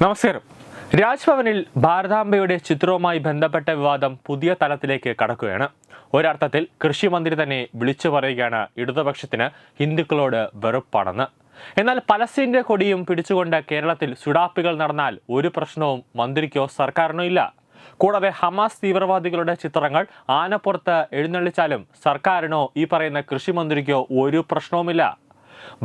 നമസ്കാരം. രാജ്ഭവനിൽ ഭാരതാംബയുടെ ചിത്രവുമായി ബന്ധപ്പെട്ട വിവാദം പുതിയ തലത്തിലേക്ക് കടക്കുകയാണ്. ഒരർത്ഥത്തിൽ കൃഷിമന്ത്രി തന്നെ വിളിച്ചു പറയുകയാണ് ഇടതുപക്ഷത്തിന് ഹിന്ദുക്കളോട് വെറുപ്പാണെന്ന്. എന്നാൽ പലസ്തീന്റെ കൊടിയും പിടിച്ചുകൊണ്ട് കേരളത്തിൽ സുഡാപ്പികൾ നടന്നാൽ ഒരു പ്രശ്നവും മന്ത്രിക്കോ സർക്കാരിനോ ഇല്ല. കൂടാതെ ഹമാസ് തീവ്രവാദികളുടെ ചിത്രങ്ങൾ ആനപ്പുറത്ത് എഴുന്നള്ളിച്ചാലും സർക്കാരിനോ ഈ പറയുന്ന കൃഷിമന്ത്രിക്കോ ഒരു പ്രശ്നവുമില്ല.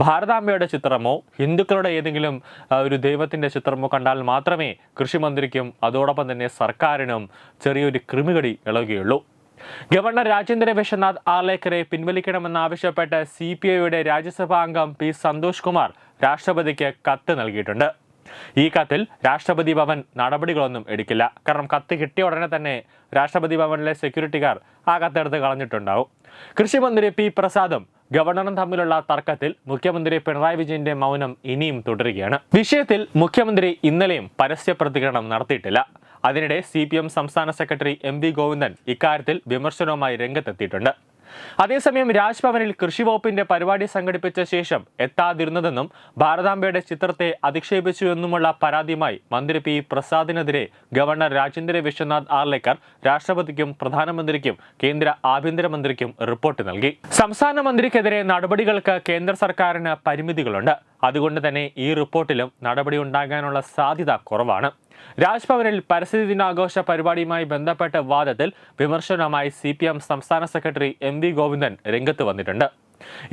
ഭാരതാംബയുടെ ചിത്രമോ ഹിന്ദുക്കളുടെ ഏതെങ്കിലും ഒരു ദൈവത്തിന്റെ ചിത്രമോ കണ്ടാൽ മാത്രമേ കൃഷിമന്ത്രിക്കും അതോടൊപ്പം തന്നെ സർക്കാരിനും ചെറിയൊരു കൃമികടി ഇളകുകയുള്ളൂ. ഗവർണർ രാജേന്ദ്ര വിശ്വനാഥ് ആർലേക്കറെ പിൻവലിക്കണമെന്നാവശ്യപ്പെട്ട് CPIയുടെ രാജ്യസഭാ അംഗം P. സന്തോഷ് കുമാർ രാഷ്ട്രപതിക്ക് കത്ത് നൽകിയിട്ടുണ്ട്. ഈ കത്തിൽ രാഷ്ട്രപതി ഭവൻ നടപടികളൊന്നും എടുക്കില്ല. കാരണം കത്ത് കിട്ടിയ ഉടനെ തന്നെ രാഷ്ട്രപതി ഭവനിലെ സെക്യൂരിറ്റിക്കാർ ആ കത്തെടുത്ത് കളഞ്ഞിട്ടുണ്ടാവും. കൃഷിമന്ത്രി P. പ്രസാദും ഗവർണറും തമ്മിലുള്ള തർക്കത്തിൽ മുഖ്യമന്ത്രി പിണറായി വിജയന്റെ മൗനം ഇനിയും തുടരുകയാണ്. വിഷയത്തിൽ മുഖ്യമന്ത്രി ഇന്നലെയും പരസ്യ പ്രതികരണം നടത്തിയിട്ടില്ല. അതിനിടെ CPM സംസ്ഥാന സെക്രട്ടറി MV ഗോവിന്ദൻ ഇക്കാര്യത്തിൽ വിമർശനവുമായി രംഗത്തെത്തിയിട്ടുണ്ട്. അതേസമയം രാജ്ഭവനിൽ കൃഷിവകുപ്പിന്റെ പരിപാടി സംഘടിപ്പിച്ച ശേഷം എത്താതിരുന്നതെന്നും ഭാരതാംബയുടെ ചിത്രത്തെ അധിക്ഷേപിച്ചു എന്നുമുള്ള പരാതിയുമായി മന്ത്രി P. പ്രസാദിനെതിരെ ഗവർണർ രാജേന്ദ്ര വിശ്വനാഥ് ആർലേക്കർ രാഷ്ട്രപതിക്കും പ്രധാനമന്ത്രിക്കും കേന്ദ്ര ആഭ്യന്തരമന്ത്രിക്കും റിപ്പോർട്ട് നൽകി. സംസ്ഥാന മന്ത്രിക്കെതിരെ നടപടികൾക്ക് കേന്ദ്ര സർക്കാരിന് പരിമിതികളുണ്ട്. അതുകൊണ്ട് തന്നെ ഈ റിപ്പോർട്ടിലും നടപടി ഉണ്ടാകാനുള്ള സാധ്യത കുറവാണ്. രാജ്ഭവനിൽ പരിസ്ഥിതി ദിനാഘോഷ പരിപാടിയുമായി ബന്ധപ്പെട്ട വിവാദത്തിൽ വിമർശനവുമായി CPM സംസ്ഥാന സെക്രട്ടറി MV ഗോവിന്ദൻ രംഗത്ത് വന്നിട്ടുണ്ട്.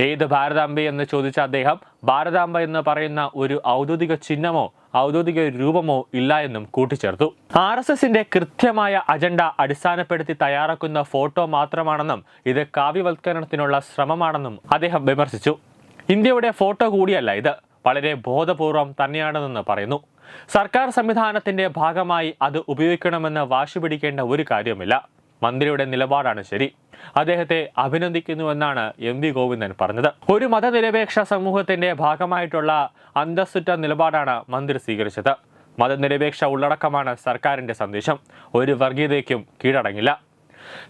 ഏത് ഭാരതാംബയെന്ന് ചോദിച്ച അദ്ദേഹം ഭാരതാംബ എന്ന് പറയുന്ന ഒരു ഔദ്യോഗിക ചിഹ്നമോ ഔദ്യോഗിക രൂപമോ ഇല്ല എന്നും കൂട്ടിച്ചേർത്തു. RSSന്റെ കൃത്യമായ അജണ്ട അടിസ്ഥാനപ്പെടുത്തി തയ്യാറാക്കുന്ന ഫോട്ടോ മാത്രമാണെന്നും ഇത് കാവ്യവൽക്കരണത്തിനുള്ള ശ്രമമാണെന്നും അദ്ദേഹം വിമർശിച്ചു. ഇന്ത്യയുടെ ഫോട്ടോ കൂടിയല്ല ഇത്, വളരെ ബോധപൂർവം തന്നെയാണെന്ന് പറയുന്നു. സർക്കാർ സംവിധാനത്തിന്റെ ഭാഗമായി അത് ഉപയോഗിക്കണമെന്ന് വാശി പിടിക്കേണ്ട ഒരു കാര്യമില്ല. മന്ത്രിയുടെ നിലപാടാണ് ശരി. അദ്ദേഹത്തെ അഭിനന്ദിക്കുന്നുവെന്നാണ് MV ഗോവിന്ദൻ പറഞ്ഞത്. ഒരു മതനിരപേക്ഷ സമൂഹത്തിന്റെ ഭാഗമായിട്ടുള്ള അന്തസ്സുറ്റ നിലപാടാണ് മന്ത്രി സ്വീകരിച്ചത്. മതനിരപേക്ഷ ഉള്ളടക്കമാണ് സർക്കാരിന്റെ സന്ദേശം. ഒരു വർഗീയതയ്ക്കും കീഴടങ്ങില്ല.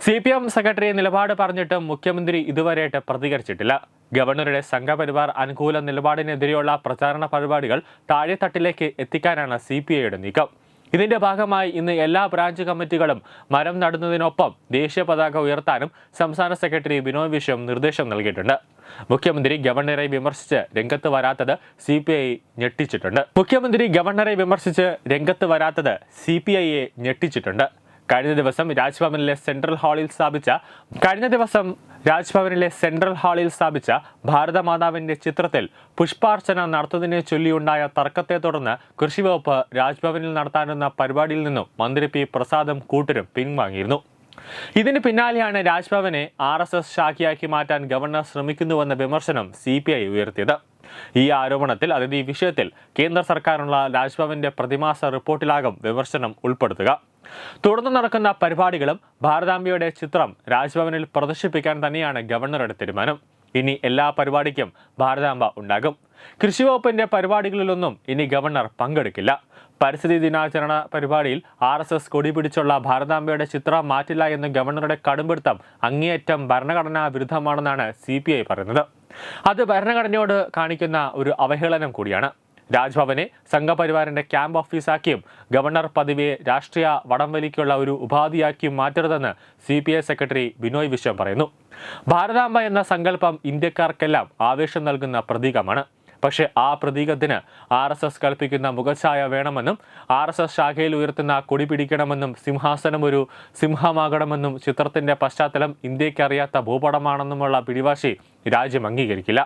CPM സെക്രട്ടറി നിലപാട് പറഞ്ഞിട്ടും മുഖ്യമന്ത്രി ഇതുവരെയായിട്ട് പ്രതികരിച്ചിട്ടില്ല. ഗവർണറുടെ സംഘപരിവാർ അനുകൂല നിലപാടിനെതിരെയുള്ള പ്രചാരണ പരിപാടികൾ താഴെത്തട്ടിലേക്ക് എത്തിക്കാനാണ് CPIയുടെ നീക്കം. ഇതിന്റെ ഭാഗമായി ഇന്ന് എല്ലാ ബ്രാഞ്ച് കമ്മിറ്റികളും മരം നടുന്നതിനൊപ്പം ദേശീയ പതാക ഉയർത്താനും സംസ്ഥാന സെക്രട്ടറി ബിനോയ് വിശ്വം നിർദ്ദേശം നൽകിയിട്ടുണ്ട്. മുഖ്യമന്ത്രി ഗവർണറെ വിമർശിച്ച് രംഗത്ത് വരാത്തത് CPIയെ ഞെട്ടിച്ചിട്ടുണ്ട്. കഴിഞ്ഞ ദിവസം രാജ്ഭവനിലെ സെൻട്രൽ ഹാളിൽ സ്ഥാപിച്ച ഭാരതമാതാവിന്റെ ചിത്രത്തിൽ പുഷ്പാർച്ചന നടത്തുന്നതിനെ ചൊല്ലിയുണ്ടായ തർക്കത്തെ തുടർന്ന് കൃഷിവകുപ്പ് രാജ്ഭവനിൽ നടത്താനെന്ന പരിപാടിയിൽ നിന്നും മന്ത്രി P. പ്രസാദും കൂട്ടരും പിൻവാങ്ങിയിരുന്നു. ഇതിന് പിന്നാലെയാണ് രാജ്ഭവനെ RSS ശാഖയാക്കി മാറ്റാൻ ഗവർണർ ശ്രമിക്കുന്നുവെന്ന വിമർശനം CPI ഉയർത്തിയത്. ഈ ആരോപണത്തിൽ അതായത് ഈ വിഷയത്തിൽ കേന്ദ്ര സർക്കാരിനുള്ള രാജ്ഭവന്റെ പ്രതിമാസ റിപ്പോർട്ടിലാകും വിമർശനം ഉൾപ്പെടുത്തുക. തുടർന്ന് നടക്കുന്ന പരിപാടികളും ഭാരതാംബയുടെ ചിത്രം രാജ്ഭവനിൽ പ്രദർശിപ്പിക്കാൻ തന്നെയാണ് ഗവർണറുടെ തീരുമാനം. ഇനി എല്ലാ പരിപാടിക്കും ഭാരതാംബ ഉണ്ടാകും. കൃഷിവകുപ്പിന്റെ പരിപാടികളിലൊന്നും ഇനി ഗവർണർ പങ്കെടുക്കില്ല. പരിസ്ഥിതി ദിനാചരണ പരിപാടിയിൽ RSS കൊടി പിടിച്ചുള്ള ഭാരതാംബയുടെ ചിത്രം മാറ്റില്ല എന്ന ഗവർണറുടെ കടുംപിടുത്തം അങ്ങേയറ്റം ഭരണഘടനാ വിരുദ്ധമാണെന്നാണ് CPI പറയുന്നത്. അത് ഭരണഘടനയോട് കാണിക്കുന്ന ഒരു അവഹേളനം കൂടിയാണ്. രാജ്ഭവനെ സംഘപരിവാറിന്റെ ക്യാമ്പ് ഓഫീസാക്കിയും ഗവർണർ പദവിയെ രാഷ്ട്രീയ വടംവലിക്കുള്ള ഒരു ഉപാധിയാക്കിയും മാറ്റരുതെന്ന് CPI സെക്രട്ടറി ബിനോയ് വിശ്വം പറയുന്നു. ഭാരതാംബ എന്ന സങ്കല്പം ഇന്ത്യക്കാർക്കെല്ലാം ആവേശം നൽകുന്ന പ്രതീകമാണ്. പക്ഷേ ആ പ്രതീകത്തിന് RSS കൽപ്പിക്കുന്ന മുഖഛായ വേണമെന്നും RSS ശാഖയിൽ ഉയർത്തുന്ന കൊടി പിടിക്കണമെന്നും സിംഹാസനം ഒരു സിംഹമാകണമെന്നും ചിത്രത്തിന്റെ പശ്ചാത്തലം ഇന്ത്യക്ക് അറിയാത്ത ഭൂപടമാണെന്നുമുള്ള പിടിവാശി രാജ്യം അംഗീകരിക്കില്ല.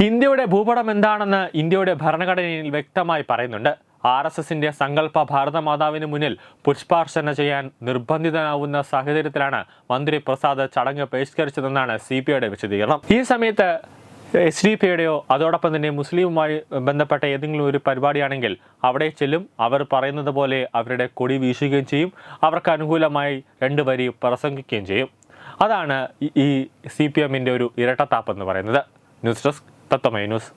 ഇന്ത്യയുടെ ഭൂപടം എന്താണെന്ന് ഇന്ത്യയുടെ ഭരണഘടനയിൽ വ്യക്തമായി പറയുന്നുണ്ട്. RSSന്റെ സങ്കല്പ ഭാരതമാതാവിന് മുന്നിൽ പുഷ്പാർച്ചന ചെയ്യാൻ നിർബന്ധിതനാവുന്ന സാഹചര്യത്തിലാണ് മന്ത്രി പ്രസാദ് ചടങ്ങ് ബഹിഷ്കരിച്ചതെന്നാണ് CPIയുടെ വിശദീകരണം. ഈ സമയത്ത് HDPയുടെയോ അതോടൊപ്പം തന്നെ മുസ്ലിമുമായി ബന്ധപ്പെട്ട ഏതെങ്കിലും ഒരു പരിപാടിയാണെങ്കിൽ അവിടെ ചെല്ലും. അവർ പറയുന്നത് പോലെ അവരുടെ കൊടി വീശുകയും ചെയ്യും. അവർക്ക് അനുകൂലമായി 2 വരി പ്രസംഗിക്കുകയും ചെയ്യും. അതാണ് ഈ CPMന്റെ ഒരു ഇരട്ടത്താപ്പ് എന്ന് പറയുന്നത്. ന്യൂസ് ഡെസ്ക് തത്വമൈ ന്യൂസ്.